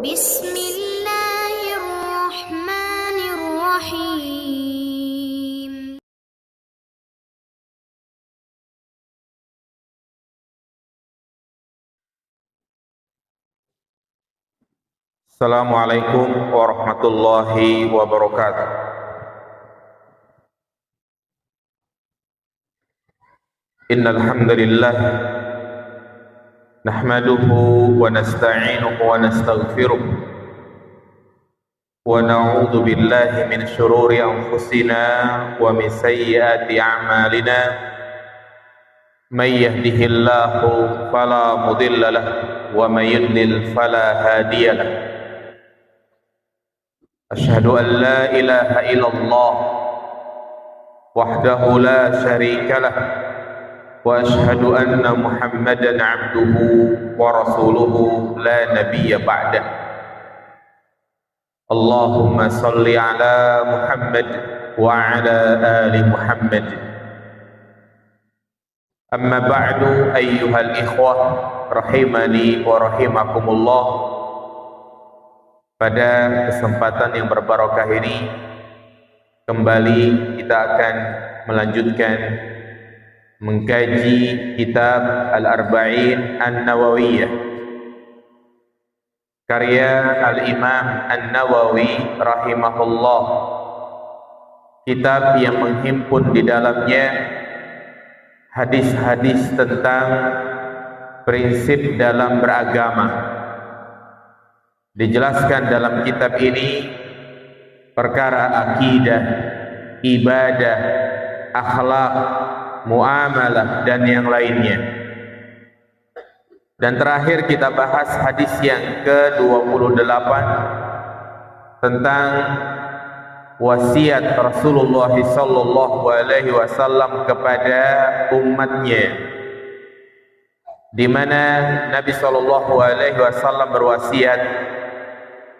Bismillahirrahmanirrahim. Assalamualaikum warahmatullahi wabarakatuh. Innal hamdalillah nahmaduhu wa nasta'inuhu wa nastaghfiruh wa na'udzu billahi min shururi anfusina wa min sayyiati a'malina. May yahdihillahu fala mudilla lahu wa may yudlil fala hadiya lahu. Asyhadu an la ilaha illallah wahdahu la syarika lah wa asyhadu anna Muhammadan abduhu wa rasuluhu la nabiyya ba'dah. Allahumma salli ala Muhammad wa ala ali Muhammad. Amma ba'du ayyuhal ikhwah rahimani wa rahimakumullah. Pada kesempatan yang berbarokah ini kembali kita akan melanjutkan mengkaji kitab Al-Arba'in An-Nawawiyah karya Al-Imam An-Nawawi rahimahullah. Kitab yang menghimpun di dalamnya hadis-hadis tentang prinsip dalam beragama. Dijelaskan dalam kitab ini perkara akidah, ibadah, akhlak, muamalah dan yang lainnya. Dan terakhir kita bahas hadis yang ke-28 tentang wasiat Rasulullah sallallahu alaihi wasallam kepada umatnya, di mana Nabi sallallahu alaihi wasallam berwasiat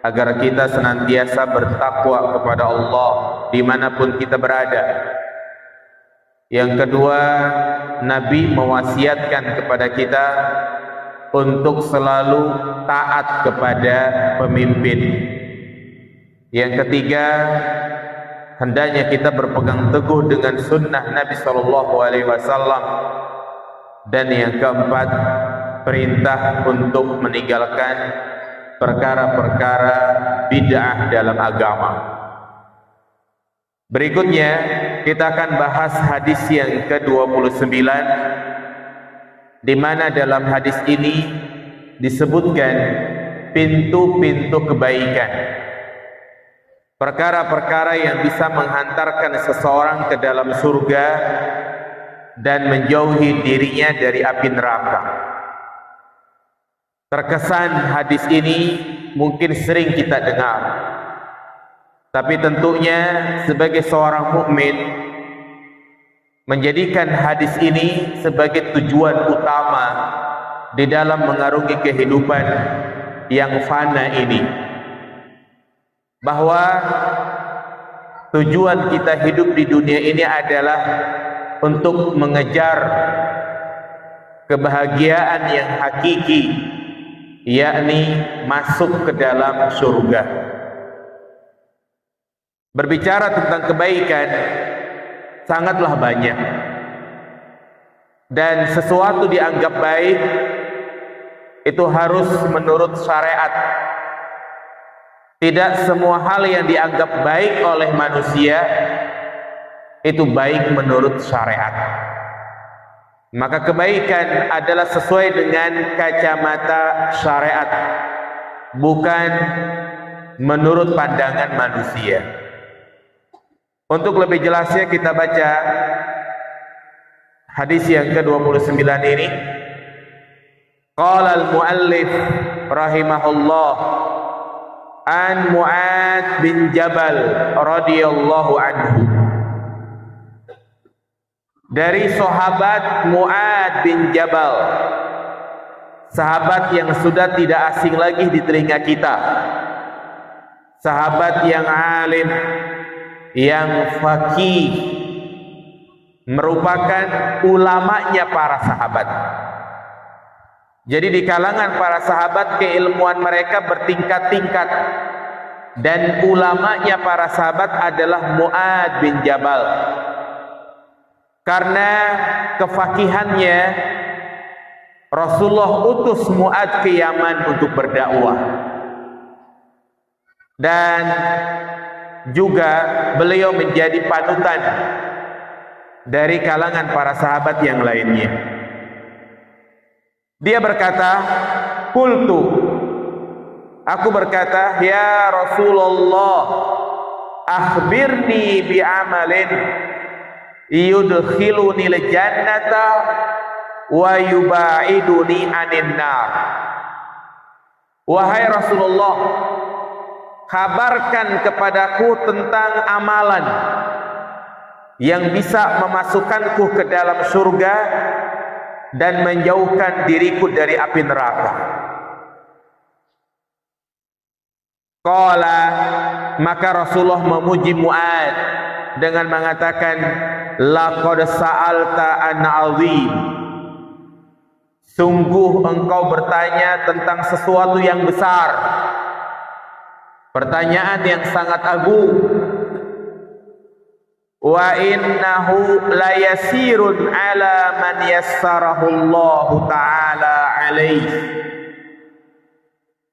agar kita senantiasa bertakwa kepada Allah dimanapun kita berada. Yang kedua, Nabi mewasiatkan kepada kita untuk selalu taat kepada pemimpin. Yang ketiga, hendaknya kita berpegang teguh dengan sunnah Nabi sallallahu alaihi wasallam. Dan yang keempat, perintah untuk meninggalkan perkara-perkara bid'ah dalam agama. Berikutnya kita akan bahas hadis yang ke-29, di mana dalam hadis ini disebutkan pintu-pintu kebaikan, perkara-perkara yang bisa menghantarkan seseorang ke dalam surga dan menjauhi dirinya dari api neraka. Terkesan hadis ini mungkin sering kita dengar, tapi tentunya sebagai seorang mukmin menjadikan hadis ini sebagai tujuan utama di dalam mengarungi kehidupan yang fana ini, bahwa tujuan kita hidup di dunia ini adalah untuk mengejar kebahagiaan yang hakiki, yakni masuk ke dalam surga. Berbicara tentang kebaikan sangatlah banyak, dan sesuatu dianggap baik itu harus menurut syariat. Tidak semua hal yang dianggap baik oleh manusia itu baik menurut syariat. Maka kebaikan adalah sesuai dengan kacamata syariat, bukan menurut pandangan manusia. Untuk lebih jelasnya kita baca hadis yang ke-29 ini. Qala al-muallif rahimahullah an Mu'adz bin Jabal radhiyallahu anhu. Dari sahabat Mu'adz bin Jabal, sahabat yang sudah tidak asing lagi di telinga kita, sahabat yang alim, yang faqih, merupakan ulamanya para sahabat. Jadi di kalangan para sahabat keilmuan mereka bertingkat-tingkat, dan ulamanya para sahabat adalah Mu'ad bin Jabal. Karena kefakihannya, Rasulullah utus Mu'ad ke Yaman untuk berdakwah. Dan juga beliau menjadi panutan dari kalangan para sahabat yang lainnya. Dia berkata, "Qultu," aku berkata, "Ya Rasulullah, akhbirni bi'amalin yudkhiluni al-jannata wa yubaiduni 'anil nar." Wahai Rasulullah, kabarkan kepadaku tentang amalan yang bisa memasukkanku ke dalam surga dan menjauhkan diriku dari api neraka. Qala, maka Rasulullah memuji Mu'ad dengan mengatakan, laqad sa'alta an 'azim. Sungguh engkau bertanya tentang sesuatu yang besar, pertanyaan yang sangat agung. Wa innahu la yasirun ala man yassarahu Allah ta'ala alaih.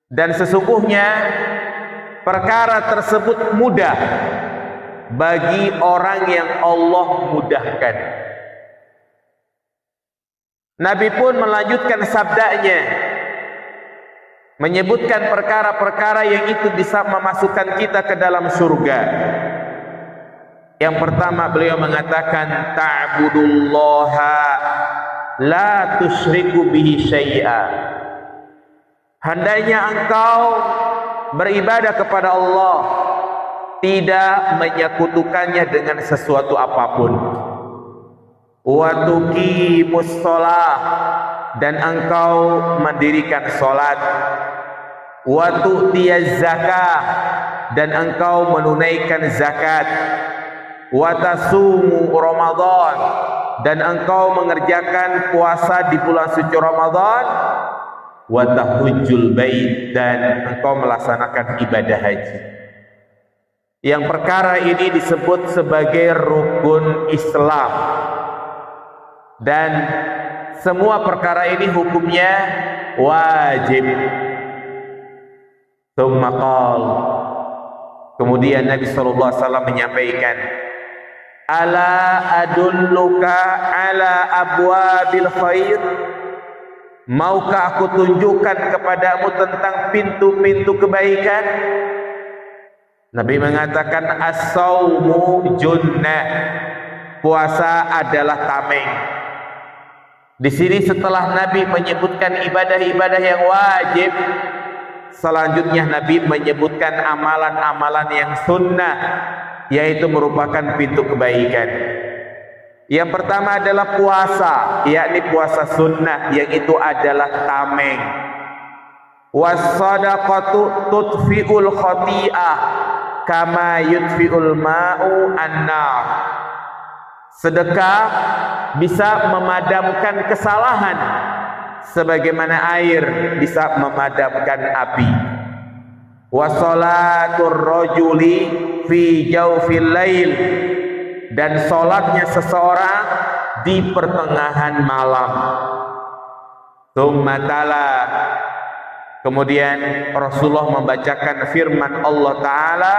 Dan sesungguhnya perkara tersebut mudah bagi orang yang Allah mudahkan. Nabi pun melanjutkan sabdanya, menyebutkan perkara-perkara yang itu bisa memasukkan kita ke dalam surga. Yang pertama beliau mengatakan, ta'budullaha la tusyriku bihi syai'a. Hendaknya engkau beribadah kepada Allah, tidak menyekutukannya dengan sesuatu apapun. Wa tuqimus shalah, dan engkau mendirikan salat. Wa tu'tiyaz zakah, dan engkau menunaikan zakat. Wa tasumu Ramadan, dan engkau mengerjakan puasa di bulan suci Ramadan. Wa tahujjul bait, dan engkau melaksanakan ibadah haji. Yang perkara ini disebut sebagai rukun Islam, dan semua perkara ini hukumnya wajib. Tsumma qala, kemudian Nabi sallallahu alaihi wasallam menyampaikan, ala adulluka ala abwabil khair. Maukah aku tunjukkan kepadamu tentang pintu-pintu kebaikan? Nabi mengatakan, as-saumu junnah. Puasa adalah tameng. Di sini setelah Nabi menyebutkan ibadah-ibadah yang wajib, selanjutnya Nabi menyebutkan amalan-amalan yang sunnah, yaitu merupakan pintu kebaikan. Yang pertama adalah puasa, yakni puasa sunnah, yang itu adalah tameng. Was-shadaqatu tudfi'ul khati'ah kama yudfi'ul ma'u an-nar. Sedekah bisa memadamkan kesalahan sebagaimana air bisa memadamkan api. Wa sholatur rajuli fi jawfil lail, dan sholatnya seseorang di pertengahan malam. Tsumma tala, kemudian Rasulullah membacakan firman Allah Ta'ala,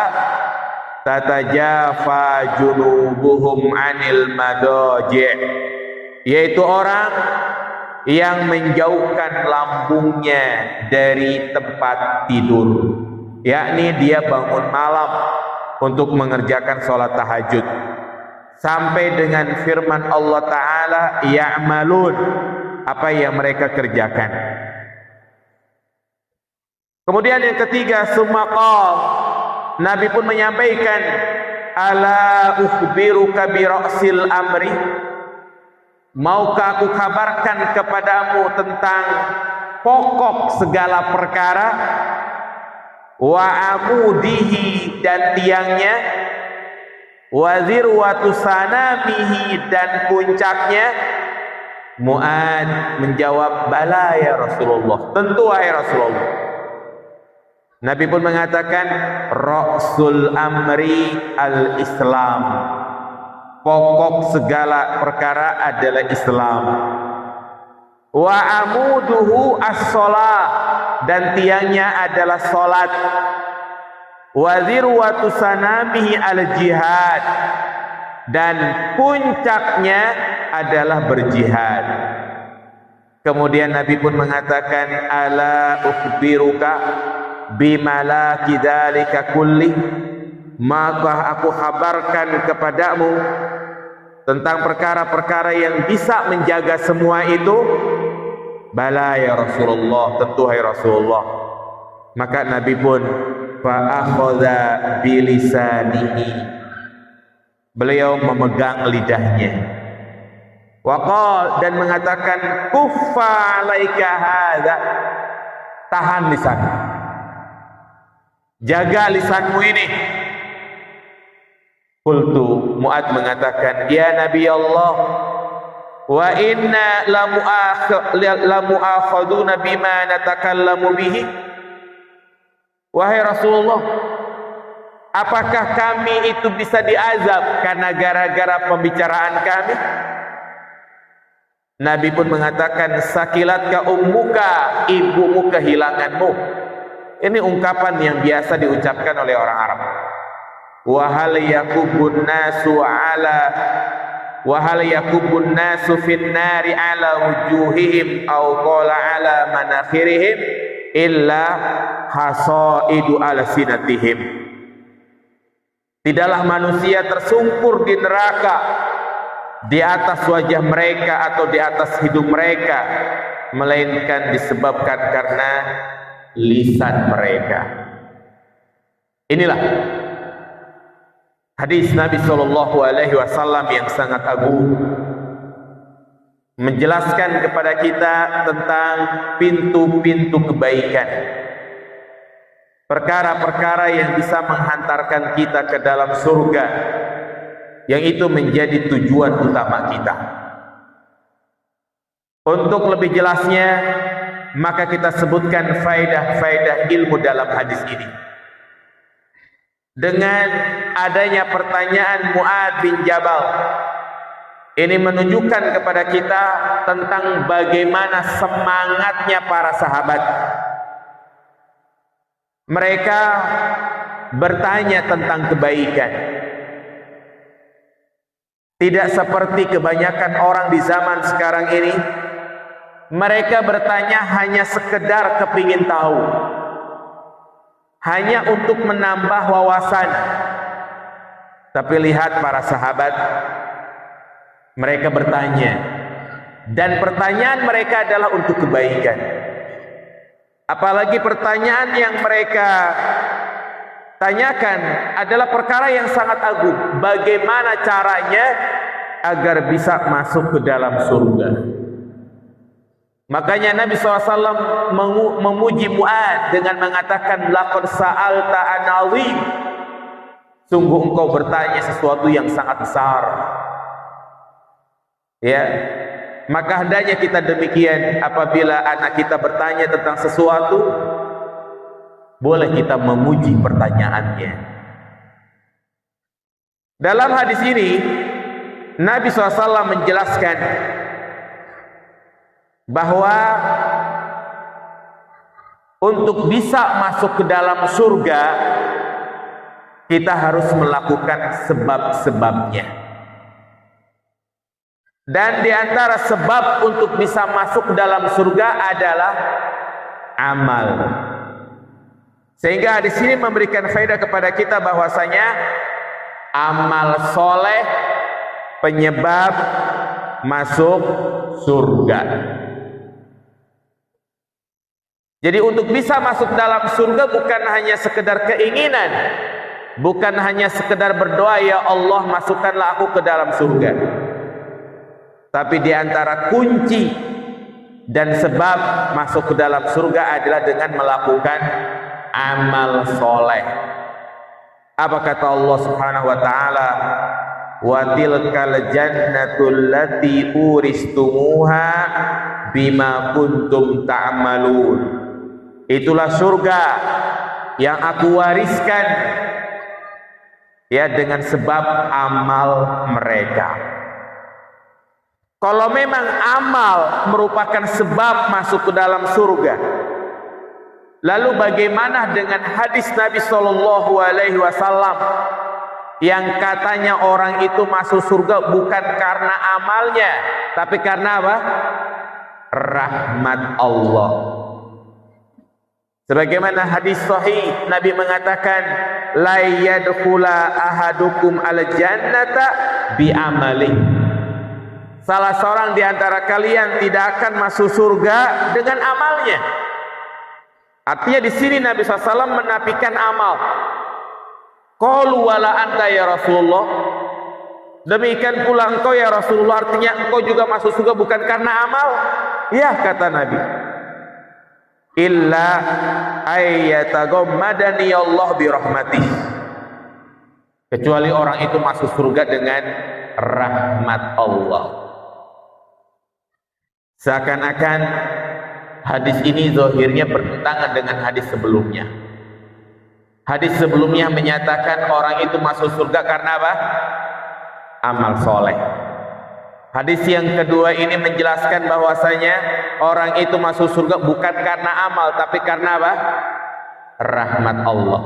tatajafa junubuhum anil madaji', yaitu orang yang menjauhkan lambungnya dari tempat tidur, yakni dia bangun malam untuk mengerjakan sholat tahajud, sampai dengan firman Allah Ta'ala, ya'malun, apa yang mereka kerjakan. Kemudian yang ketiga, sumaqal, Nabi pun menyampaikan, ala ukhbiruka bi ra'sil amri. Maukah aku kabarkan kepadamu tentang pokok segala perkara, wa amudihi, dan tiangnya, wa zirwatu sanamihi, dan puncaknya, Mu'ad menjawab, bala ya Rasulullah, tentu wahai Rasulullah. Nabi pun mengatakan, Ra'sul amri al-Islam, pokok segala perkara adalah Islam. Wa amuduhu as-shalah, dan tiangnya adalah salat. Wa dzirwatu sanamihi al-jihad, dan puncaknya adalah berjihad. Kemudian Nabi pun mengatakan, ala ukhbiruka bimalaki dzalika kulli, maka aku kabarkan kepadamu tentang perkara-perkara yang bisa menjaga semua itu. Bala ya Rasulullah, tentu hai Rasulullah. Maka Nabi pun fa akhadha bilisanihi, beliau memegang lidahnya, waqal, dan mengatakan, kuffa alaika hadza, tahan lisan, jaga lisanmu ini. Qultu, Mu'ad mengatakan, ya Nabi Allah, wa inna la mu'akhaduna bima natakallamu bihi. Wahai Rasulullah, apakah kami itu bisa diazab karena gara-gara pembicaraan kami? Nabi pun mengatakan, sakilatka ummuka, ibumu kehilanganmu. Ini ungkapan yang biasa diucapkan oleh orang Arab. Wahal yakubun nasu fin nari ala wujuhihim aw qala ala manakhirihim illa hasaidu alsinatihim. Tidaklah manusia tersungkur di neraka di atas wajah mereka atau di atas hidung mereka, melainkan disebabkan karena lisan mereka. Inilah hadis Nabi SAW yang sangat agung, menjelaskan kepada kita tentang pintu-pintu kebaikan, perkara-perkara yang bisa menghantarkan kita ke dalam surga, yang itu menjadi tujuan utama kita. Untuk lebih jelasnya, maka kita sebutkan faedah-faedah ilmu dalam hadis ini. Dengan adanya pertanyaan Mu'ad bin Jabal, ini menunjukkan kepada kita tentang bagaimana semangatnya para sahabat. Mereka bertanya tentang kebaikan. Tidak seperti kebanyakan orang di zaman sekarang ini, mereka bertanya hanya sekedar kepingin tahu, hanya untuk menambah wawasan. Tapi lihat para sahabat, mereka bertanya, dan pertanyaan mereka adalah untuk kebaikan. Apalagi pertanyaan yang mereka tanyakan adalah perkara yang sangat agung. Bagaimana caranya agar bisa masuk ke dalam surga? Makanya Nabi SAW memuji Mu'ad dengan mengatakan, laqad sa'alta an 'azim, sungguh engkau bertanya sesuatu yang sangat besar. Ya, maka hendaknya kita demikian. Apabila anak kita bertanya tentang sesuatu, boleh kita memuji pertanyaannya. Dalam hadis ini Nabi SAW menjelaskan bahwa untuk bisa masuk ke dalam surga, kita harus melakukan sebab-sebabnya. Dan di antara sebab untuk bisa masuk ke dalam surga adalah amal. Sehingga di sini memberikan faedah kepada kita bahwasanya amal soleh penyebab masuk surga. Jadi untuk bisa masuk dalam surga bukan hanya sekedar keinginan, bukan hanya sekedar berdoa, ya Allah masukkanlah aku ke dalam surga. Tapi di antara kunci dan sebab masuk ke dalam surga adalah dengan melakukan amal soleh. Apa kata Allah Subhanahu wa ta'ala? wa tilkal jannatul lati uristumuha bima kuntum ta'malun. Itulah surga yang aku wariskan ya dengan sebab amal mereka. Kalau memang amal merupakan sebab masuk ke dalam surga, lalu bagaimana dengan hadis Nabi Shallallahu Alaihi Wasallam yang katanya orang itu masuk surga bukan karena amalnya, tapi karena apa? Rahmat Allah. Sebagaimana hadis sahih, Nabi mengatakan, la yadkhula ahadukum al jannata bi amalihi. Salah seorang di antara kalian tidak akan masuk surga dengan amalnya. Artinya di sini Nabi SAW menafikan amal. Qalu wala anta ya Rasulullah. Demikian pula engkau ya Rasulullah, artinya engkau juga masuk surga bukan karena amal. Ya, kata Nabi. Illa ayyataghammadani Allah bi rahmatih. Kecuali orang itu masuk surga dengan rahmat Allah. Seakan-akan hadis ini zahirnya bertentangan dengan hadis sebelumnya. Hadis sebelumnya menyatakan orang itu masuk surga karena apa? Amal soleh. Hadis yang kedua ini menjelaskan bahwasanya orang itu masuk surga bukan karena amal, tapi karena apa? Rahmat Allah.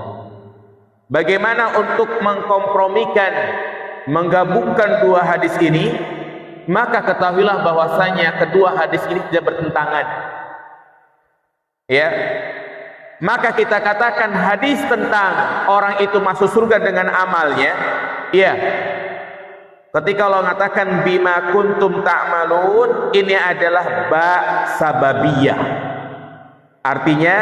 Bagaimana untuk mengkompromikan, menggabungkan dua hadis ini? Maka ketahuilah bahwasanya kedua hadis ini tidak bertentangan. Ya. Maka kita katakan hadis tentang orang itu masuk surga dengan amalnya, ya. Ketika Allah mengatakan bima kuntum ta'malun, ini adalah ba sababiyah. Artinya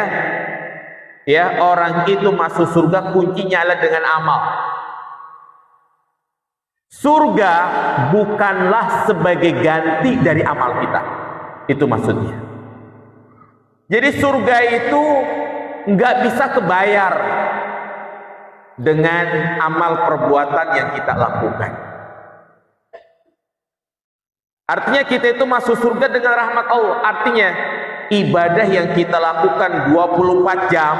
ya, orang itu masuk surga kuncinya adalah dengan amal. Surga bukanlah sebagai ganti dari amal kita. Itu maksudnya. Jadi surga itu nggak bisa kebayar dengan amal perbuatan yang kita lakukan. Artinya kita itu masuk surga dengan rahmat Allah. Artinya ibadah yang kita lakukan 24 jam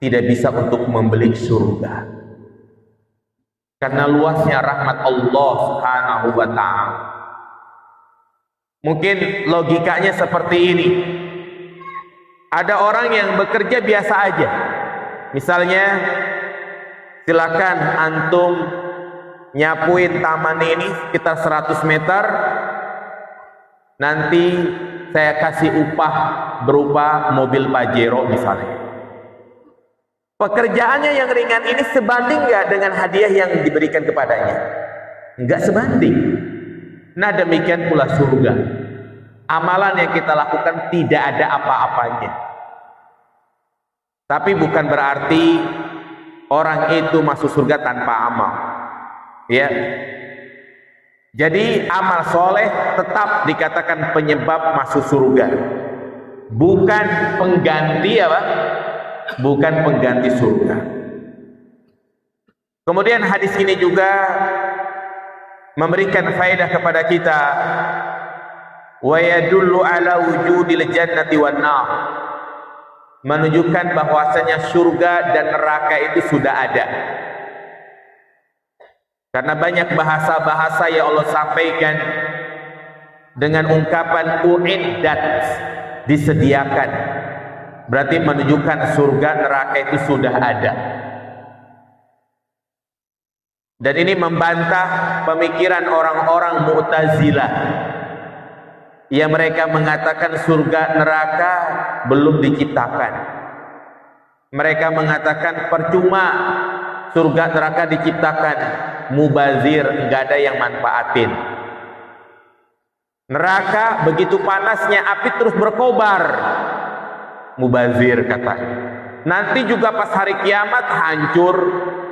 tidak bisa untuk membeli surga. Karena luasnya rahmat Allah Subhanahu wa ta'ala. Mungkin logikanya seperti ini. Ada orang yang bekerja biasa aja. Misalnya, silakan antum nyapuin taman ini sekitar 100 meter. Nanti saya kasih upah berupa mobil Pajero misalnya. Pekerjaannya yang ringan ini sebanding nggak dengan hadiah yang diberikan kepadanya? Nggak sebanding. Nah, demikian pula surga. Amalan yang kita lakukan tidak ada apa-apanya. Tapi bukan berarti orang itu masuk surga tanpa amal. Ya. Jadi amal soleh tetap dikatakan penyebab masuk surga. Bukan pengganti apa? Bukan pengganti surga. Kemudian hadis ini juga memberikan faedah kepada kita, wa yadullu ala wujudil jannati wan nar, menunjukkan bahwasanya surga dan neraka itu sudah ada. Karena banyak bahasa-bahasa yang Allah sampaikan dengan ungkapan uiddat, disediakan, berarti menunjukkan surga neraka itu sudah ada. Dan ini membantah pemikiran orang-orang Mu'tazilah yang mereka mengatakan surga neraka belum diciptakan. Mereka mengatakan percuma surga neraka diciptakan, mubazir, enggak ada yang manfaatin. Neraka begitu panasnya api terus berkobar, mubazir katanya. Nanti juga pas hari kiamat hancur.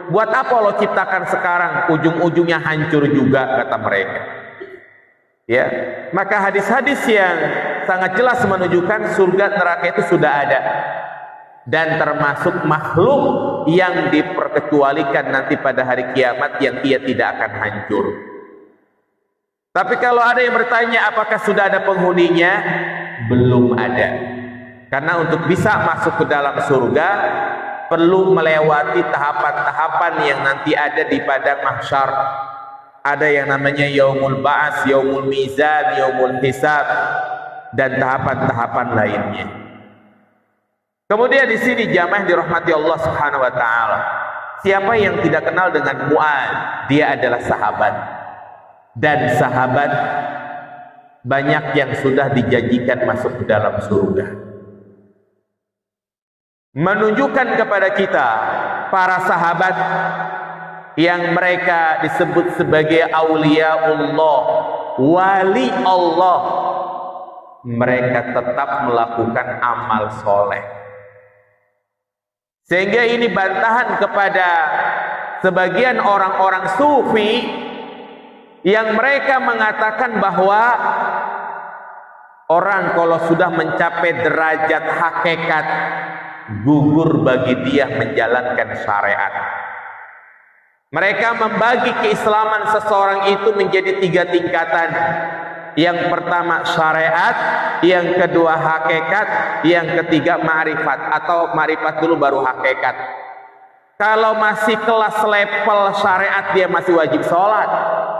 Buat apa Allah ciptakan sekarang? Ujung-ujungnya hancur juga, kata mereka. Ya, maka hadis-hadis yang sangat jelas menunjukkan surga neraka itu sudah ada dan termasuk makhluk yang diperkecualikan nanti pada hari kiamat yang ia tidak akan hancur. Tapi kalau ada yang bertanya apakah sudah ada penghuninya, belum ada. Karena untuk bisa masuk ke dalam surga perlu melewati tahapan-tahapan yang nanti ada di padang mahsyar. Ada yang namanya yaumul ba'ats, yaumul mizan, yaumul hisab, dan tahapan-tahapan lainnya. Kemudian di sini jamaah dirahmati Allah Subhanahu wa taala. Siapa yang tidak kenal dengan Mu'adz? Dia adalah sahabat. Dan sahabat banyak yang sudah dijanjikan masuk ke dalam surga. Menunjukkan kepada kita para sahabat yang mereka disebut sebagai auliaullah, wali Allah, mereka tetap melakukan amal soleh. Sehingga ini bantahan kepada sebagian orang-orang sufi yang mereka mengatakan bahwa orang kalau sudah mencapai derajat hakikat, gugur bagi dia menjalankan syariat. Mereka membagi keislaman seseorang itu menjadi 3 tingkatan. Yang pertama syariat, yang kedua hakikat, yang ketiga ma'rifat, atau ma'rifat dulu baru hakikat. Kalau masih kelas level syariat dia masih wajib sholat.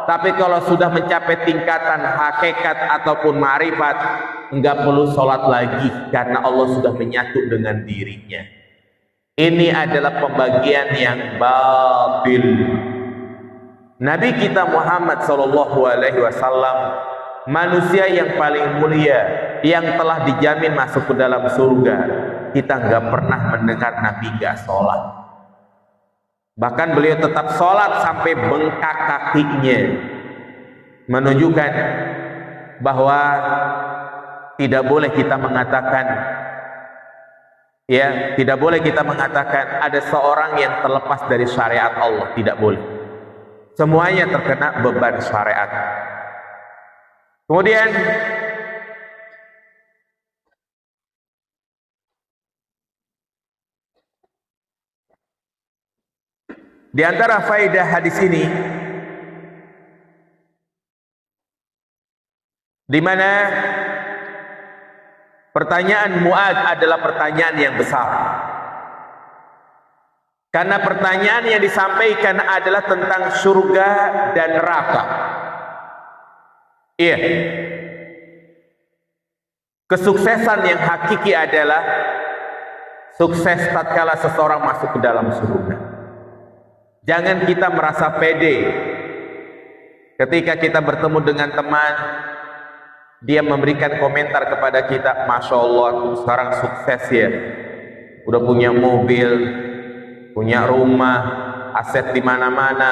Tapi kalau sudah mencapai tingkatan hakikat ataupun ma'rifat, enggak perlu sholat lagi karena Allah sudah menyatu dengan dirinya. Ini adalah pembagian yang batil. Nabi kita Muhammad SAW, manusia yang paling mulia, yang telah dijamin masuk ke dalam surga, kita enggak pernah mendengar Nabi enggak sholat. Bahkan beliau tetap sholat sampai bengkak kakinya, menunjukkan bahwa tidak boleh kita mengatakan, ya, tidak boleh kita mengatakan ada seorang yang terlepas dari syariat Allah. Tidak boleh. Semuanya terkena beban syariat. Kemudian di antara faedah hadis ini, di mana pertanyaan Mu'adz adalah pertanyaan yang besar. Karena pertanyaan yang disampaikan adalah tentang surga dan neraka. Iya. Kesuksesan yang hakiki adalah sukses tatkala seseorang masuk ke dalam surga. Jangan kita merasa pede ketika kita bertemu dengan teman, dia memberikan komentar kepada kita, Masya Allah, sekarang sukses ya, udah punya mobil, punya rumah, aset di mana-mana,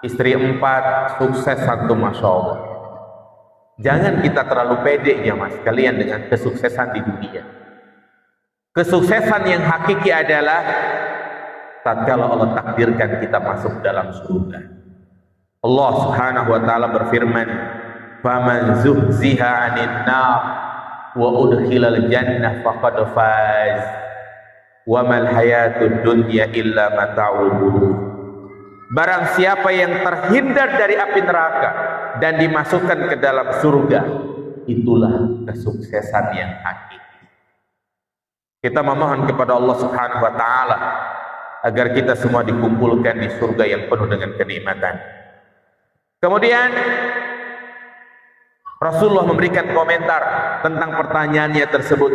istri 4, sukses satu, Masya Allah. Jangan kita terlalu pede ya mas kalian dengan kesuksesan di dunia. Kesuksesan yang hakiki adalah tatkala Allah takdirkan kita masuk dalam surga. Allah Subhanahu wa taala berfirman, "Faman zuhziha 'anil nar wa udkhilal jannah faqad faz. Wa mal hayatud dunya illa mata'ul ghurur." Barang siapa yang terhindar dari api neraka dan dimasukkan ke dalam surga, itulah kesuksesan yang hakiki. Kita memohon kepada Allah Subhanahu wa taala agar kita semua dikumpulkan di surga yang penuh dengan kenikmatan. Kemudian Rasulullah memberikan komentar tentang pertanyaannya tersebut.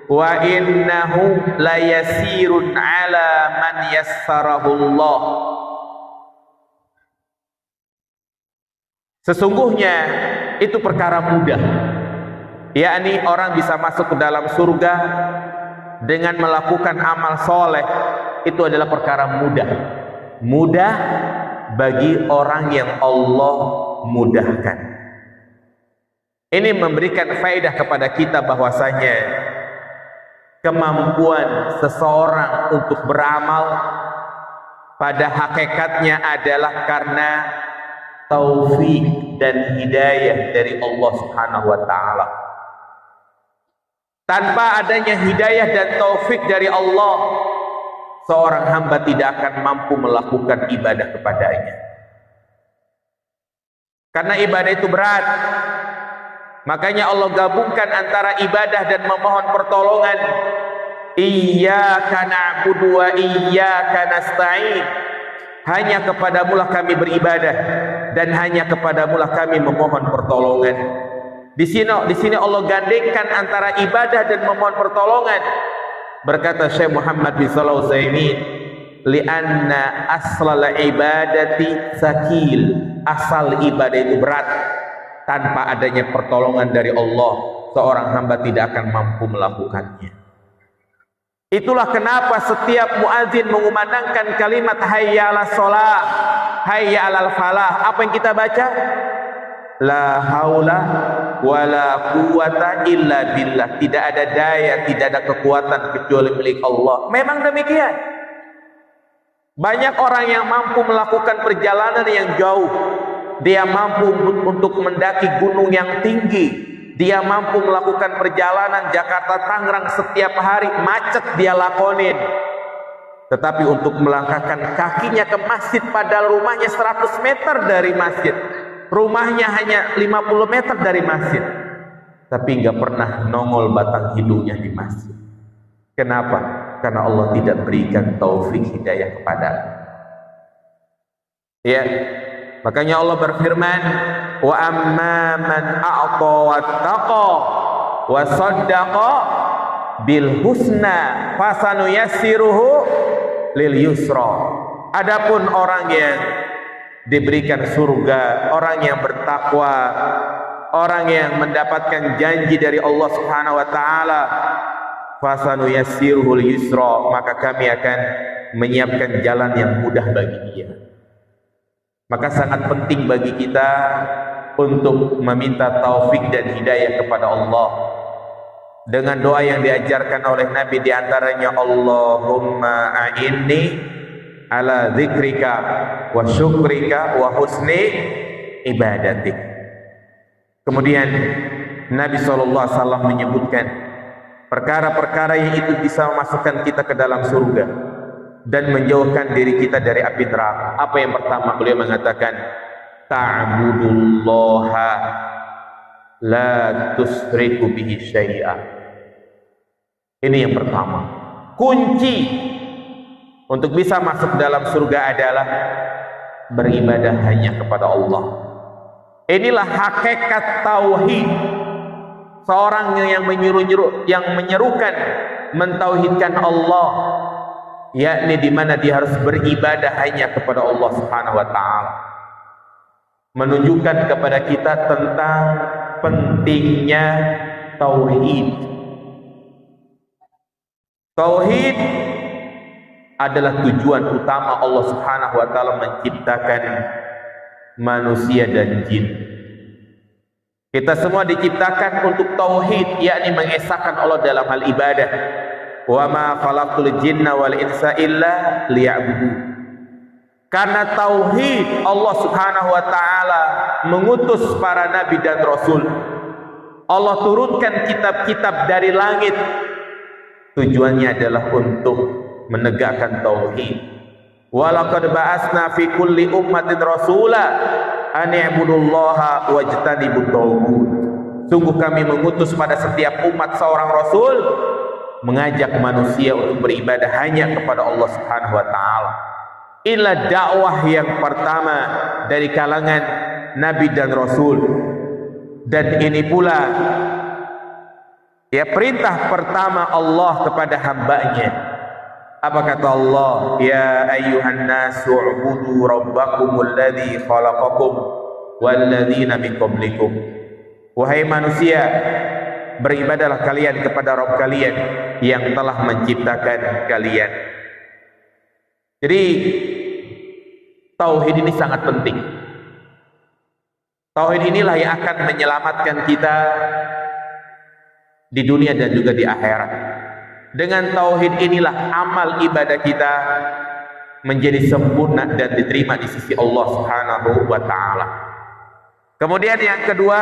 Wa innahu layasirun ala man yassarahullah. Sesungguhnya itu perkara mudah. Yakni orang bisa masuk ke dalam surga dengan melakukan amal soleh. Itu adalah perkara mudah. Mudah bagi orang yang Allah mudahkan. Ini memberikan faedah kepada kita bahwasanya kemampuan seseorang untuk beramal pada hakikatnya adalah karena taufik dan hidayah dari Allah Subhanahu wa taala. Tanpa adanya hidayah dan taufik dari Allah, seorang hamba tidak akan mampu melakukan ibadah kepadanya. Karena ibadah itu berat. Makanya Allah gabungkan antara ibadah dan memohon pertolongan. Iyyaka na'budu wa iyyaka nasta'in. Hanya kepadamulah kami beribadah dan hanya kepadamulah kami memohon pertolongan. Di sini Allah gandengkan antara ibadah dan memohon pertolongan. Berkata Syekh Muhammad bin Shalih Al-Utsaimin, li'anna aslal ibadati sakil. Asal ibadah itu berat. Tanpa adanya pertolongan dari Allah, seorang hamba tidak akan mampu melakukannya. Itulah kenapa setiap muadzin mengumandangkan kalimat hayya 'alas shalah, hayya 'alal falah. Apa yang kita baca? La haula wala quwata illa billah. Tidak ada daya, tidak ada kekuatan kecuali milik Allah. Memang demikian. Banyak orang yang mampu melakukan perjalanan yang jauh. Dia mampu untuk mendaki gunung yang tinggi. Dia mampu melakukan perjalanan Jakarta Tangerang setiap hari, macet dia lakonin. Tetapi untuk melangkahkan kakinya ke masjid, padahal rumahnya 100 meter dari masjid, rumahnya hanya 50 meter dari masjid, tapi nggak pernah nongol batang hidungnya di masjid. Kenapa? Karena Allah tidak berikan taufik hidayah kepada. Ya, makanya Allah berfirman, wa amma man a'ta wattaqa wa saddaqa bil husna fasanuyassiruhu lil yusra. Adapun orang yang diberikan surga, orang yang bertakwa, orang yang mendapatkan janji dari Allah Subhanahu wa taala, fasanuyassiruhu lil yusra, maka kami akan menyiapkan jalan yang mudah bagi dia. Maka sangat penting bagi kita untuk meminta taufik dan hidayah kepada Allah dengan doa yang diajarkan oleh Nabi, diantaranya Allahumma a'inni ala dzikrika wa syukrika wa husni ibadatik. Kemudian Nabi SAW menyebutkan perkara-perkara yang itu bisa memasukkan kita ke dalam surga dan menjauhkan diri kita dari api neraka. Apa yang pertama? Beliau mengatakan, ta'budullaha la tusriku bihi syai'a. Ini yang pertama. Kunci untuk bisa masuk dalam surga adalah beribadah hanya kepada Allah. Inilah hakikat tauhid. Seorang yang menyerukan mentauhidkan Allah, yakni di mana dia harus beribadah hanya kepada Allah Subhanahu wa taala. Menunjukkan kepada kita tentang pentingnya tauhid. Tauhid adalah tujuan utama Allah Subhanahu wa taala menciptakan manusia dan jin. Kita semua diciptakan untuk tauhid, yakni mengesahkan Allah dalam hal ibadah. Wa ma khalaqtul jinna wal insa illa liya'budu. Karena tauhid, Allah Subhanahu wa taala mengutus para nabi dan rasul. Allah turunkan kitab-kitab dari langit. Tujuannya adalah untuk menegakkan tauhid. Wa laqad ba'atsna fi kulli ummatin rasula an i'budullaha wajtanibut taghut. Sungguh kami mengutus pada setiap umat seorang rasul mengajak manusia untuk beribadah hanya kepada Allah Subhanahu wa taala. Inilah dakwah yang pertama dari kalangan nabi dan rasul. Dan ini pula ya perintah pertama Allah kepada hambanya. Apa kata Allah? Ya ayyuhan nasu ubudu rabbakumul ladzi khalaqakum wal ladzina min qablikum. Wahai manusia, beribadahlah kalian kepada Rabb kalian yang telah menciptakan kalian. Jadi tauhid ini sangat penting. Tauhid inilah yang akan menyelamatkan kita di dunia dan juga di akhirat. Dengan tauhid inilah amal ibadah kita menjadi sempurna dan diterima di sisi Allah Subhanahu wa taala. Kemudian yang kedua,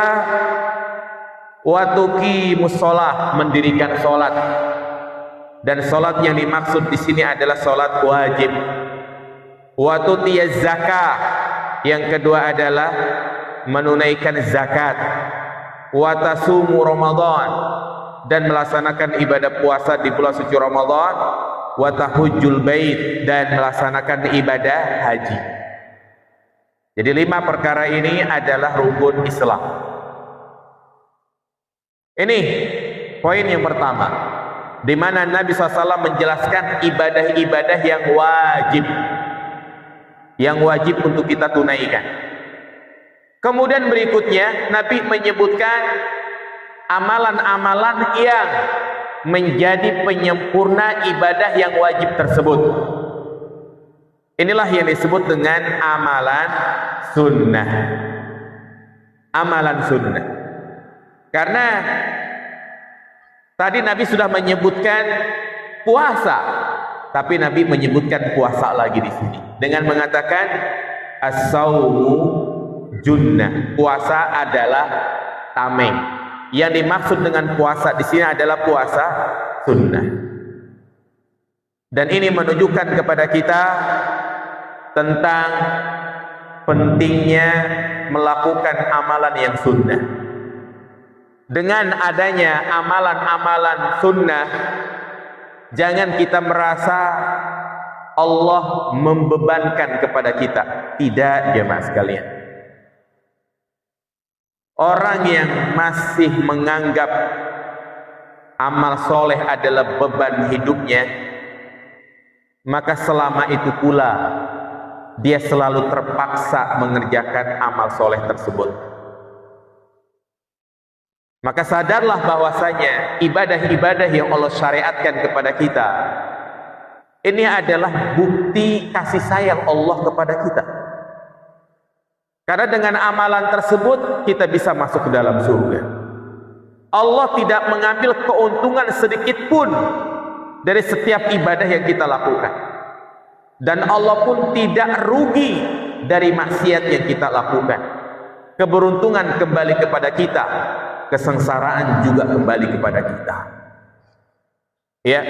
wa tuqimus shalah, mendirikan salat. Dan salat yang dimaksud di sini adalah salat wajib. Wa tutiyaz zakah, yang kedua adalah menunaikan zakat. Wa tasumu Ramadan, dan melaksanakan ibadah puasa di bulan suci Ramadan. Wa tahujjul bait, dan melaksanakan ibadah haji. Jadi 5 perkara ini adalah rukun Islam. Ini poin yang pertama, di mana Nabi SAW menjelaskan ibadah-ibadah yang wajib untuk kita tunaikan. Kemudian berikutnya Nabi menyebutkan amalan-amalan yang menjadi penyempurna ibadah yang wajib tersebut. Inilah yang disebut dengan amalan sunnah. Amalan sunnah. Karena tadi Nabi sudah menyebutkan puasa, tapi Nabi menyebutkan puasa lagi di sini dengan mengatakan as-saumu junnah. Puasa adalah tameng. Yang dimaksud dengan puasa di sini adalah puasa sunnah. Dan ini menunjukkan kepada kita tentang pentingnya melakukan amalan yang sunnah. Dengan adanya amalan-amalan sunnah, jangan kita merasa Allah membebankan kepada kita. Tidak, jemaah sekalian. Orang yang masih menganggap amal soleh adalah beban hidupnya, maka selama itu pula dia selalu terpaksa mengerjakan amal soleh tersebut. Maka sadarlah bahwasanya ibadah-ibadah yang Allah syariatkan kepada kita ini adalah bukti kasih sayang Allah kepada kita. Karena dengan amalan tersebut kita bisa masuk ke dalam surga. Allah tidak mengambil keuntungan sedikit pun dari setiap ibadah yang kita lakukan. Dan Allah pun tidak rugi dari maksiat yang kita lakukan. Keberuntungan kembali kepada kita, kesengsaraan juga kembali kepada kita. Ya.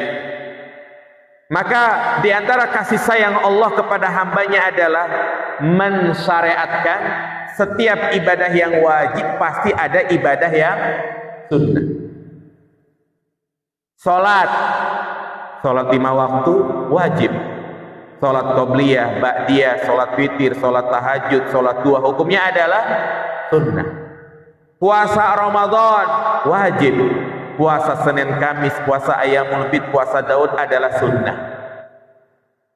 Maka di antara kasih sayang Allah kepada hambanya adalah mensyariatkan setiap ibadah yang wajib pasti ada ibadah yang sunnah. Salat 5 waktu wajib. Salat qobliyah, ba'diyah, salat witir, salat tahajud, salat duha, hukumnya adalah sunnah. Puasa Ramadan wajib. Puasa Senin Kamis, puasa Ayyamul Bid, puasa Daud adalah sunnah.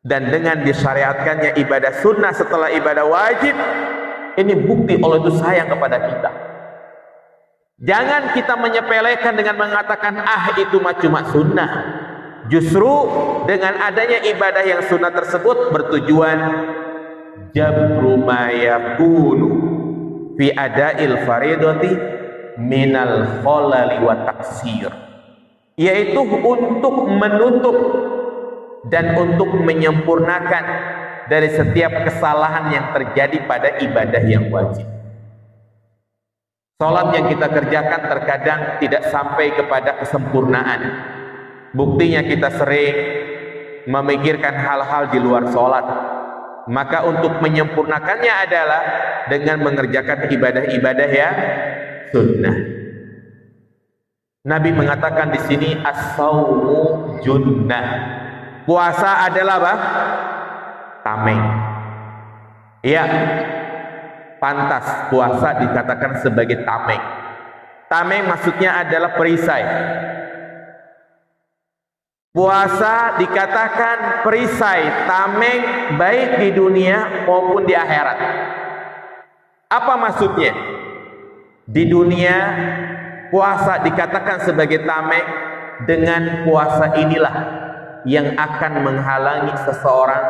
Dan dengan disyariatkannya ibadah sunnah setelah ibadah wajib, ini bukti Allah itu sayang kepada kita. Jangan kita menyepelekan dengan mengatakan itu mah cuma sunnah. Justru dengan adanya ibadah yang sunnah tersebut bertujuan jabru ma yakunu fi ada'il faridati minal khalali wa taksir, yaitu untuk menutup dan untuk menyempurnakan dari setiap kesalahan yang terjadi pada ibadah yang wajib. Salat yang kita kerjakan terkadang tidak sampai kepada kesempurnaan. Buktinya kita sering memikirkan hal-hal di luar sholat. Maka untuk menyempurnakannya adalah dengan mengerjakan ibadah-ibadah yang sunnah. Nabi mengatakan di sini as-saumu junnah. Puasa adalah apa? Tameng. Iya, pantas puasa dikatakan sebagai tameng. Tameng maksudnya adalah perisai. Puasa dikatakan perisai, tameng, baik di dunia maupun di akhirat. Apa maksudnya? Di dunia puasa dikatakan sebagai tameng. Dengan puasa inilah yang akan menghalangi seseorang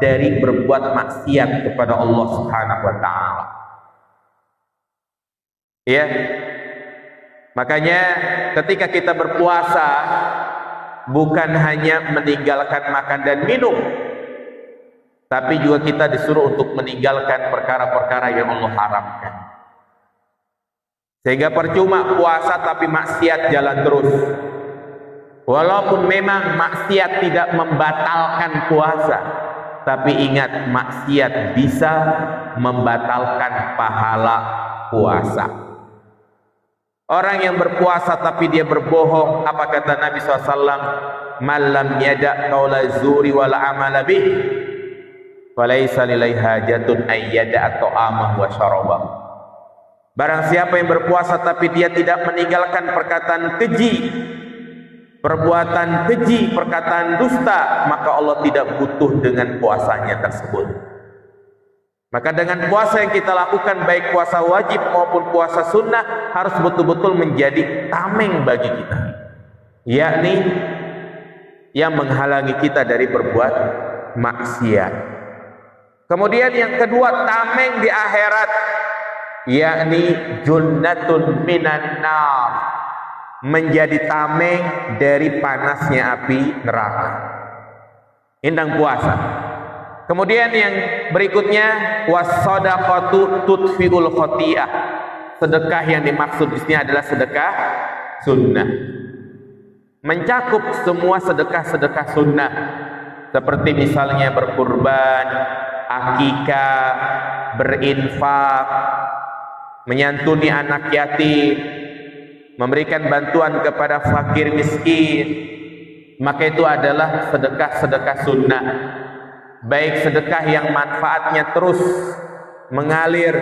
dari berbuat maksiat kepada Allah Subhanahu wa taala. Ya. Makanya ketika kita berpuasa bukan hanya meninggalkan makan dan minum, tapi juga kita disuruh untuk meninggalkan perkara-perkara yang Allah haramkan. Sehingga percuma puasa tapi maksiat jalan terus. Walaupun memang maksiat tidak membatalkan puasa, tapi ingat, maksiat bisa membatalkan pahala puasa. Orang yang berpuasa tapi dia berbohong, apa kata Nabi SAW? Malam yada' qaula zuri wal amala bih falaysa lillahi hajatun ayyada' ta'amah wa syarabah. Barang siapa yang berpuasa tapi dia tidak meninggalkan perkataan keji, perbuatan keji, perkataan dusta, maka Allah tidak butuh dengan puasanya tersebut. Maka dengan puasa yang kita lakukan, baik puasa wajib maupun puasa sunnah, harus betul-betul menjadi tameng bagi kita, yakni yang menghalangi kita dari berbuat maksiat. Kemudian yang kedua, tameng di akhirat, yakni junnatun minan nar, menjadi tameng dari panasnya api neraka. Indang puasa. Kemudian yang berikutnya, was-shadaqatu tudfiul khati'ah. Sedekah yang dimaksud di sini adalah sedekah sunnah. Mencakup semua sedekah-sedekah sunnah, seperti misalnya berkurban, akikah, berinfak, menyantuni anak yatim, memberikan bantuan kepada fakir miskin, maka itu adalah sedekah-sedekah sunnah. Baik sedekah yang manfaatnya terus mengalir,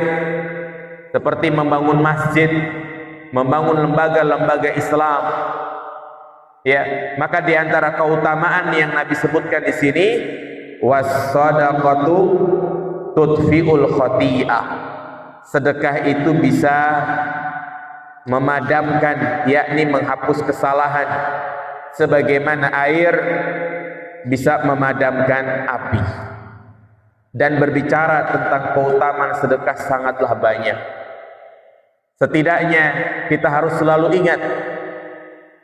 seperti membangun masjid, membangun lembaga-lembaga Islam, ya, maka di antara keutamaan yang Nabi sebutkan di sini, was-shadaqatu tudfiul khati'ah. Sedekah itu bisa memadamkan, yakni menghapus kesalahan, sebagaimana air bisa memadamkan api. Dan berbicara tentang keutamaan sedekah sangatlah banyak. Setidaknya kita harus selalu ingat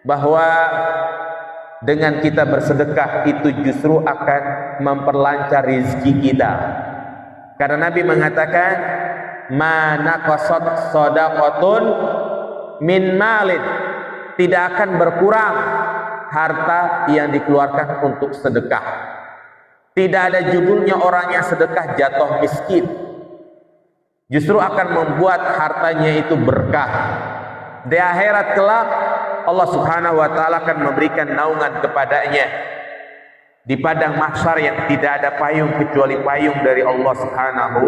bahwa dengan kita bersedekah itu justru akan memperlancar rezeki kita. Karena Nabi mengatakan, ma naqasat shadaqatun min malin, tidak akan berkurang harta yang dikeluarkan untuk sedekah. Tidak ada judulnya orang yang sedekah jatuh miskin. Justru akan membuat hartanya itu berkah. Di akhirat kelak Allah Subhanahu wa taala akan memberikan naungan kepadanya di padang mahsyar yang tidak ada payung kecuali payung dari Allah Subhanahu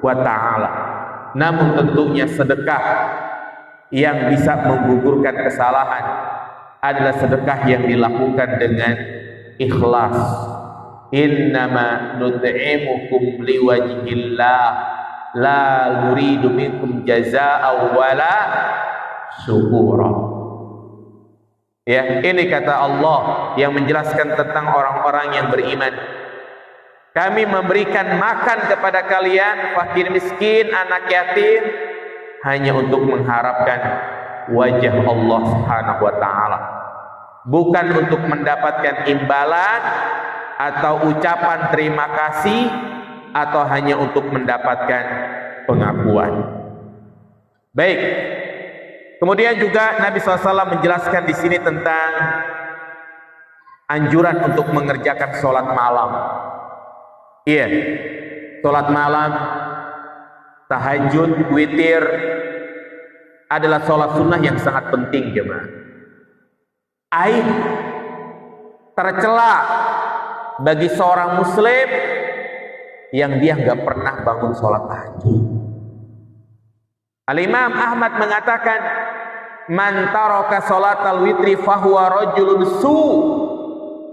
wa taala. Namun tentunya sedekah yang bisa menggugurkan kesalahan adalah sedekah yang dilakukan dengan ikhlas. Innama nut'imukum liwajhillah la nuridu minkum jazaa'a wala syukura. Ya, ini kata Allah yang menjelaskan tentang orang-orang yang beriman. Kami memberikan makan kepada kalian, fakir miskin, anak yatim, hanya untuk mengharapkan wajah Allah Subhanahu wa taala, bukan untuk mendapatkan imbalan atau ucapan terima kasih, atau hanya untuk mendapatkan pengakuan. Baik. Kemudian juga Nabi SAW menjelaskan di sini tentang anjuran untuk mengerjakan sholat malam. Iya, sholat malam, tahajud, witir adalah sholat sunnah yang sangat penting, jemaah. Aib tercela bagi seorang muslim yang dia nggak pernah bangun sholat tahajud. Al-Imam Ahmad mengatakan, man taraka sholatal witri fahuwa rajulun su.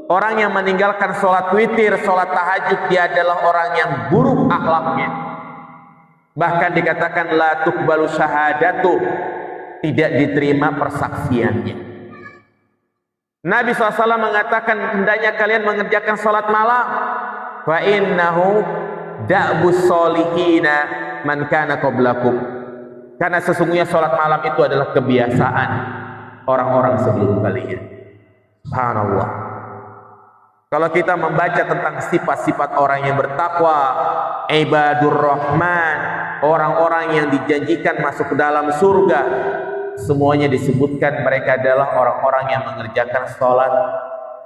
Orang yang meninggalkan sholat witir, sholat tahajud, dia adalah orang yang buruk akhlaknya. Bahkan dikatakan la tuqbalu syahadatu, tidak diterima persaksiannya. Nabi SAW mengatakan, hendaknya kalian mengerjakan sholat malam. Fa innahu da'bus solihina man kana qablakum. Karena sesungguhnya sholat malam itu adalah kebiasaan orang-orang sebelum kalian. Subhanallah. Kalau kita membaca tentang sifat-sifat orang yang bertakwa, ibadur rahman, orang-orang yang dijanjikan masuk ke dalam surga, semuanya disebutkan mereka adalah orang-orang yang mengerjakan sholat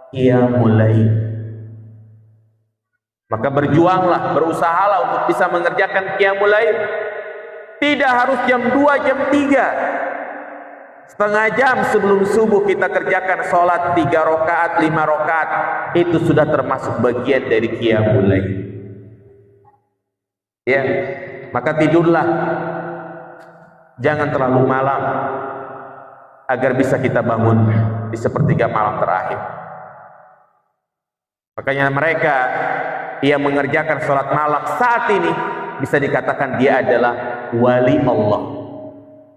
qiyamul lail. Maka berjuanglah, berusahalah untuk bisa mengerjakan qiyamul lail. Tidak harus jam 2, jam 3. Setengah jam sebelum subuh kita kerjakan sholat 3 rakaat, 5 rakaat. Itu sudah termasuk bagian dari qiyamul lail. Ya, maka tidurlah. Jangan terlalu malam agar bisa kita bangun di sepertiga malam terakhir. Makanya mereka yang mengerjakan sholat malam saat ini bisa dikatakan dia adalah wali Allah.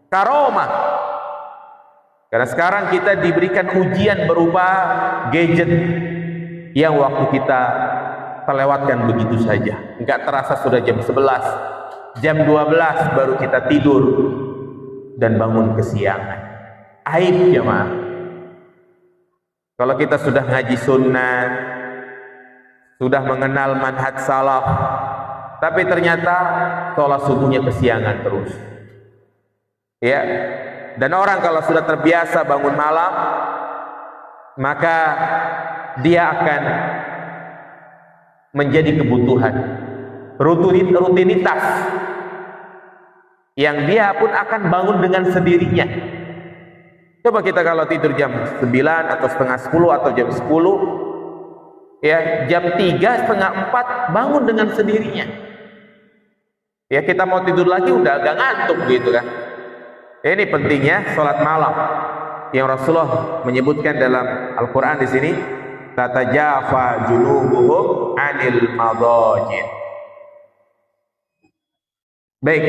Karomah. Karena sekarang kita diberikan ujian berupa gadget yang waktu kita terlewatkan begitu saja. Enggak terasa sudah jam 11, jam 12 baru kita tidur dan bangun kesiangan. Aib jemaah. Kalau kita sudah ngaji sunnah, sudah mengenal manhaj salaf, tapi ternyata sholat subuhnya kesiangan terus. Ya, dan orang kalau sudah terbiasa bangun malam, maka dia akan menjadi kebutuhan, rutinitas, yang dia pun akan bangun dengan sendirinya. Coba kita kalau tidur jam 9 atau setengah 10 atau jam 10, ya jam 3, setengah 4 bangun dengan sendirinya. Ya kita mau tidur lagi udah agak ngantuk gitu kan. Ini pentingnya sholat malam yang Rasulullah menyebutkan dalam Al-Quran di sini, tatajafa junubuhum anil madaji'. Baik,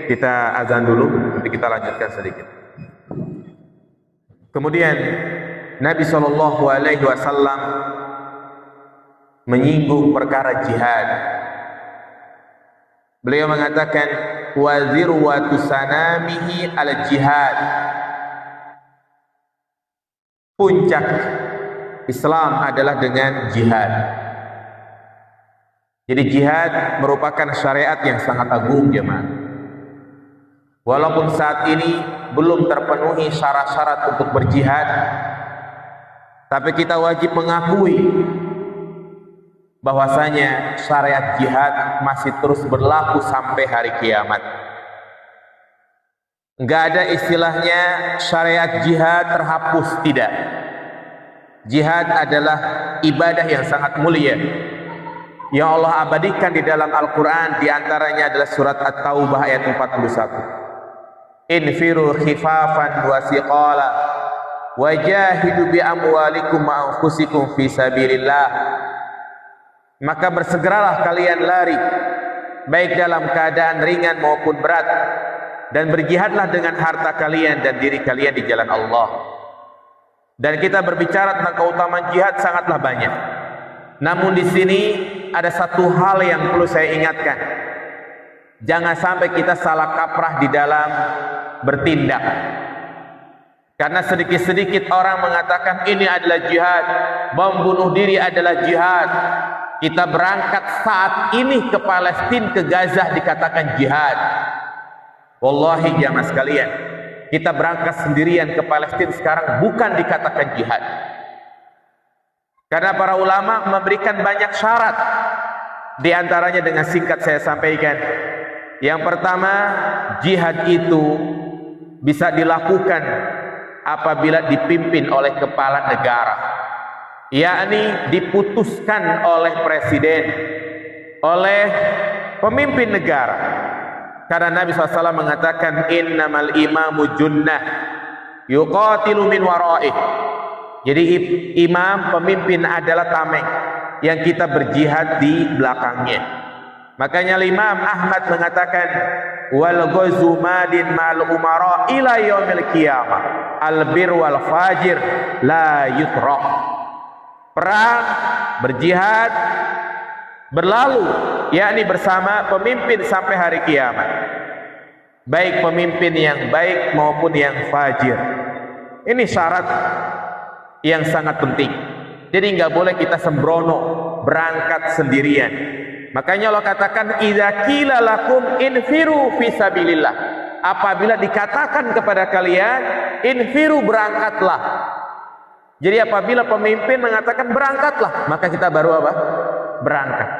kita azan dulu, nanti kita lanjutkan sedikit. Kemudian Nabi SAW menyinggung perkara jihad. Beliau mengatakan wa zirwatu sanamihi al jihad. Puncak Islam adalah dengan jihad. Jadi jihad merupakan syariat yang sangat agung jemaah. Walaupun saat ini belum terpenuhi syarat-syarat untuk berjihad, tapi kita wajib mengakui bahwasanya syariat jihad masih terus berlaku sampai hari kiamat. Enggak ada istilahnya syariat jihad terhapus, tidak. Jihad adalah ibadah yang sangat mulia yang Allah abadikan di dalam Al-Quran. Di antaranya adalah surat At-Taubah ayat 41. Infiru khifafan wa siqala wajahidu bi amwalikum wa anfusikum fi sabilillah. Maka bersegeralah kalian lari, baik dalam keadaan ringan maupun berat, dan berjihadlah dengan harta kalian dan diri kalian di jalan Allah. Dan kita berbicara tentang keutamaan jihad sangatlah banyak. Namun di sini ada satu hal yang perlu saya ingatkan. Jangan sampai kita salah kaprah di dalam bertindak. Karena sedikit-sedikit orang mengatakan ini adalah jihad, membunuh diri adalah jihad. Kita berangkat saat ini ke Palestina, ke Gaza dikatakan jihad. Wallahi jamaah sekalian, kita berangkat sendirian ke Palestina sekarang bukan dikatakan jihad. Karena para ulama memberikan banyak syarat. Di antaranya dengan singkat saya sampaikan. Yang pertama, jihad itu bisa dilakukan apabila dipimpin oleh kepala negara, yakni diputuskan oleh presiden, oleh pemimpin negara. Karena Nabi SAW mengatakan innamal imamu junnah yuqatilu min waraih. Jadi imam, pemimpin adalah tameng yang kita berjihad di belakangnya. Makanya Imam Ahmad mengatakan wal ghazu madin mal umara ila yaumil qiyamah al bir wal fajir la yutrah. Perang, berjihad, berlalu, yakni bersama pemimpin sampai hari kiamat. Baik pemimpin yang baik maupun yang fajir. Ini syarat yang sangat penting. Jadi nggak boleh kita sembrono berangkat sendirian. Makanya Allah katakan idza qila lakum infiru fi sabilillah. apabila dikatakan kepada kalian infiru, berangkatlah. Jadi apabila pemimpin mengatakan berangkatlah, maka kita baru apa? Berangkat.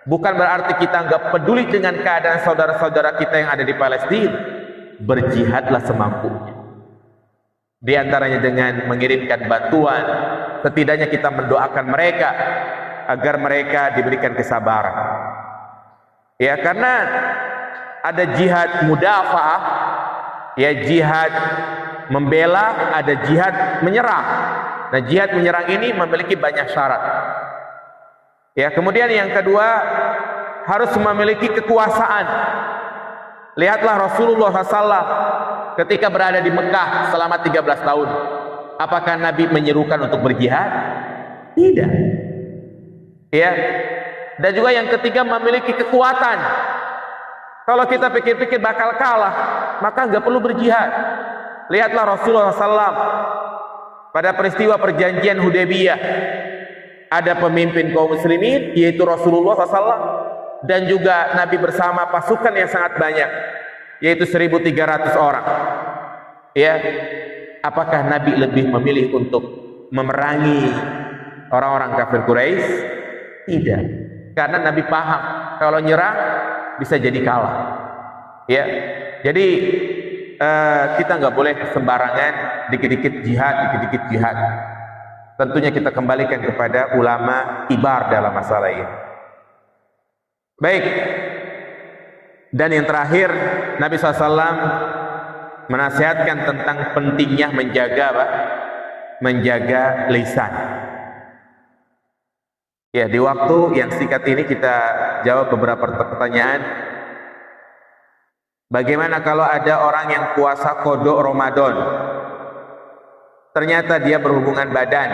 Bukan berarti kita nggak peduli dengan keadaan saudara-saudara kita yang ada di Palestina. Berjihadlah semampunya. Di antaranya dengan mengirimkan bantuan, setidaknya kita mendoakan mereka agar mereka diberikan kesabaran. Ya, karena ada jihad mudafaah, ya jihad membela, ada jihad menyerang. Nah, jihad menyerang ini memiliki banyak syarat. Ya, kemudian yang kedua harus memiliki kekuasaan. Lihatlah Rasulullah SAW ketika berada di Mekah selama 13 tahun. Apakah Nabi menyerukan untuk berjihad? Tidak. Ya. Dan juga yang ketiga memiliki kekuatan. Kalau kita pikir-pikir bakal kalah, maka nggak perlu berjihad. Lihatlah Rasulullah SAW pada peristiwa perjanjian Hudaybiyah. Ada pemimpin kaum muslimin, yaitu Rasulullah SAW, dan juga Nabi bersama pasukan yang sangat banyak, yaitu 1.300 orang. Ya, apakah Nabi lebih memilih untuk memerangi orang-orang kafir Quraisy? Tidak, karena Nabi paham kalau nyerang bisa jadi kalah. Ya, jadi kita nggak boleh sembarangan dikit-dikit jihad, dikit-dikit jihad. Tentunya kita kembalikan kepada ulama kibar dalam masalah ini. Baik. Dan yang terakhir, Nabi SAW menasihatkan tentang pentingnya menjaga apa? Menjaga lisan. Ya, di waktu yang singkat ini kita jawab beberapa pertanyaan. Bagaimana kalau ada orang yang puasa qada Ramadan? Ternyata dia berhubungan badan.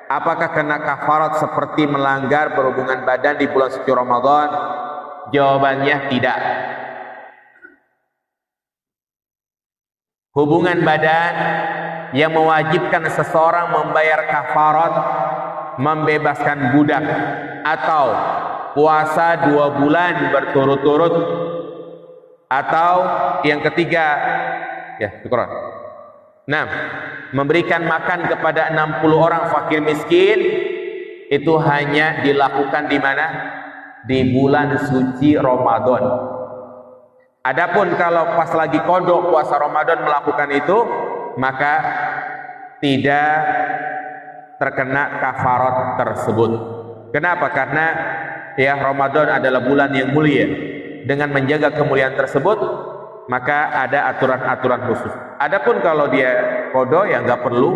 Apakah kena kafarat seperti melanggar berhubungan badan di bulan suci Ramadan? Jawabannya tidak. Hubungan badan yang mewajibkan seseorang membayar kafarat, membebaskan budak, atau puasa 2 bulan berturut-turut, atau yang ketiga, ya, syukur. Nah, memberikan makan kepada 60 orang fakir miskin itu hanya dilakukan di mana? Di bulan suci Ramadan. Adapun kalau pas lagi qada puasa Ramadan melakukan itu, maka tidak terkena kafarat tersebut. Kenapa? Karena ya Ramadan adalah bulan yang mulia. Dengan menjaga kemuliaan tersebut, maka ada aturan-aturan khusus. Adapun kalau dia qada, ya nggak perlu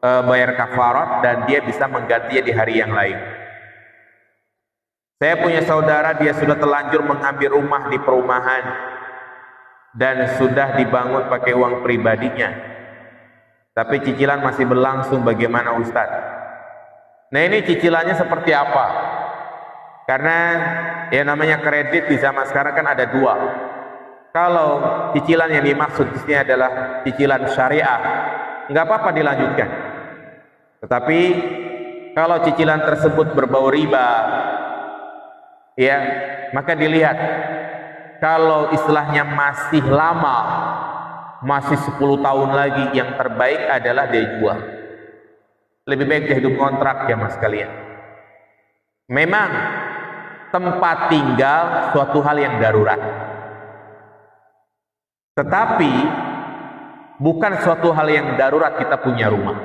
bayar kafarat dan dia bisa menggantinya di hari yang lain. Saya punya saudara, dia sudah terlanjur mengambil rumah di perumahan dan sudah dibangun pakai uang pribadinya, tapi cicilan masih berlangsung. Bagaimana Ustaz? Nah, ini cicilannya seperti apa? Karena ya namanya kredit di zaman sekarang kan ada dua. Kalau cicilan yang dimaksud di sini adalah cicilan syariah, nggak apa-apa dilanjutkan. Tetapi kalau cicilan tersebut berbau riba, ya maka dilihat. Kalau istilahnya masih lama, masih 10 tahun lagi, yang terbaik adalah dia jual. Lebih baik dia hidup kontrak ya mas kalian. Memang tempat tinggal suatu hal yang darurat, tetapi bukan suatu hal yang darurat kita punya rumah.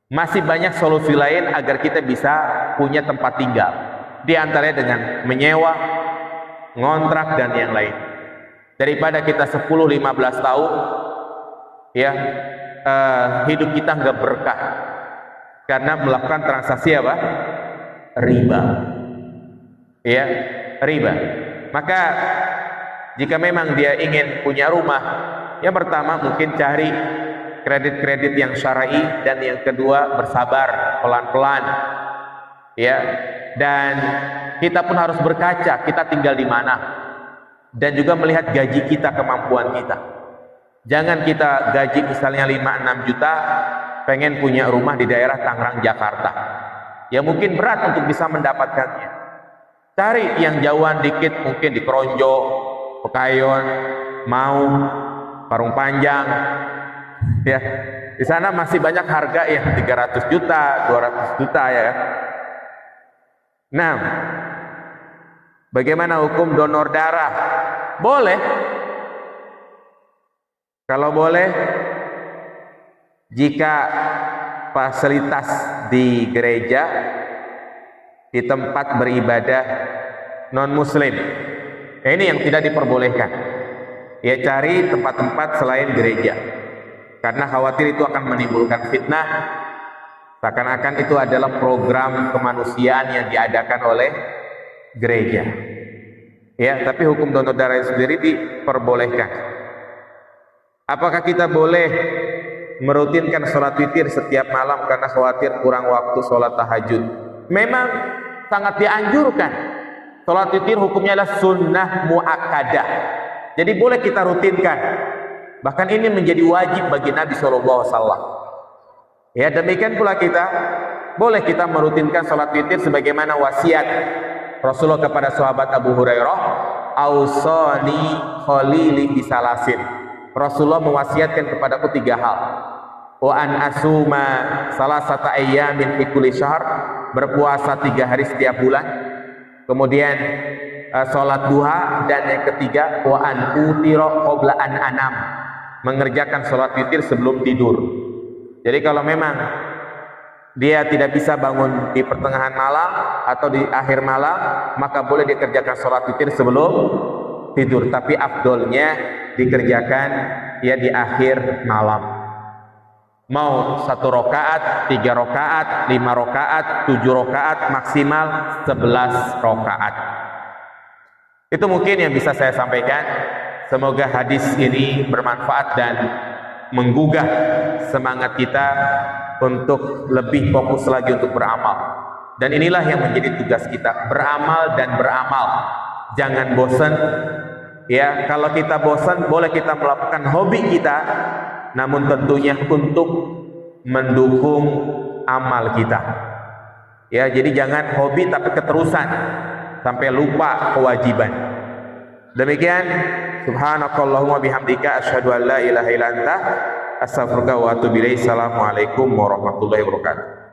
Masih banyak solusi lain agar kita bisa punya tempat tinggal. Di antaranya dengan menyewa, ngontrak dan yang lain. Daripada kita 10-15 tahun ya hidup kita nggak berkah karena melakukan transaksi apa? Riba. Ya, riba. Maka jika memang dia ingin punya rumah, yang pertama mungkin cari kredit-kredit yang syar'i, dan yang kedua bersabar pelan-pelan. Ya, dan kita pun harus berkaca kita tinggal di mana, dan juga melihat gaji kita, kemampuan kita. Jangan kita gaji misalnya 5-6 juta pengen punya rumah di daerah Tangerang, Jakarta. Ya mungkin berat untuk bisa mendapatkannya. Cari yang jauhan dikit, mungkin di Kronjo, Pekayon, Mau, Parung Panjang, ya. Di sana masih banyak harga yang 300 juta, 200 juta ya. Nah, bagaimana hukum donor darah? Boleh. Kalau boleh, jika fasilitas di gereja, di tempat beribadah non-muslim, ini yang tidak diperbolehkan. Ya, cari tempat-tempat selain gereja, karena khawatir itu akan menimbulkan fitnah, seakan-akan itu adalah program kemanusiaan yang diadakan oleh gereja. Ya, tapi hukum donor darah sendiri diperbolehkan. Apakah kita boleh merutinkan sholat witir setiap malam karena khawatir kurang waktu sholat tahajud? Memang sangat dianjurkan. Sholat witir hukumnya adalah sunnah muakkadah. Jadi boleh kita rutinkan. Bahkan ini menjadi wajib bagi Nabi SAW. Ya, demikian pula kita boleh kita merutinkan sholat witir sebagaimana wasiat Rasulullah kepada sahabat Abu Hurairah, "Ausani khalili bisalasin." Rasulullah mewasiatkan kepadaku 3 hal. Wa an asuma salasata ayyamin fi kulli syahr, berpuasa 3 hari setiap bulan. Kemudian sholat duha, dan yang ketiga wa an utira qabla an anam, mengerjakan sholat witir sebelum tidur. Jadi kalau memang dia tidak bisa bangun di pertengahan malam atau di akhir malam, maka boleh dikerjakan sholat witir sebelum tidur. Tapi afdolnya dikerjakan ya di akhir malam. Mau 1 rakaat, 3 rakaat, 5 rakaat, 7 rakaat, maksimal 11 rakaat. Itu mungkin yang bisa saya sampaikan. Semoga hadis ini bermanfaat dan menggugah semangat kita untuk lebih fokus lagi untuk beramal. Dan inilah yang menjadi tugas kita, beramal dan beramal. Jangan bosan. Ya, kalau kita bosan, boleh kita melakukan hobi kita, namun tentunya untuk mendukung amal kita. Ya, jadi jangan hobi tapi keterusan sampai lupa kewajiban. Demikian, subhanakallahumma bihamdika asyhadu an la ilaha illa anta astaghfiruka wa atubu ilaik. Assalamualaikum warahmatullahi wabarakatuh.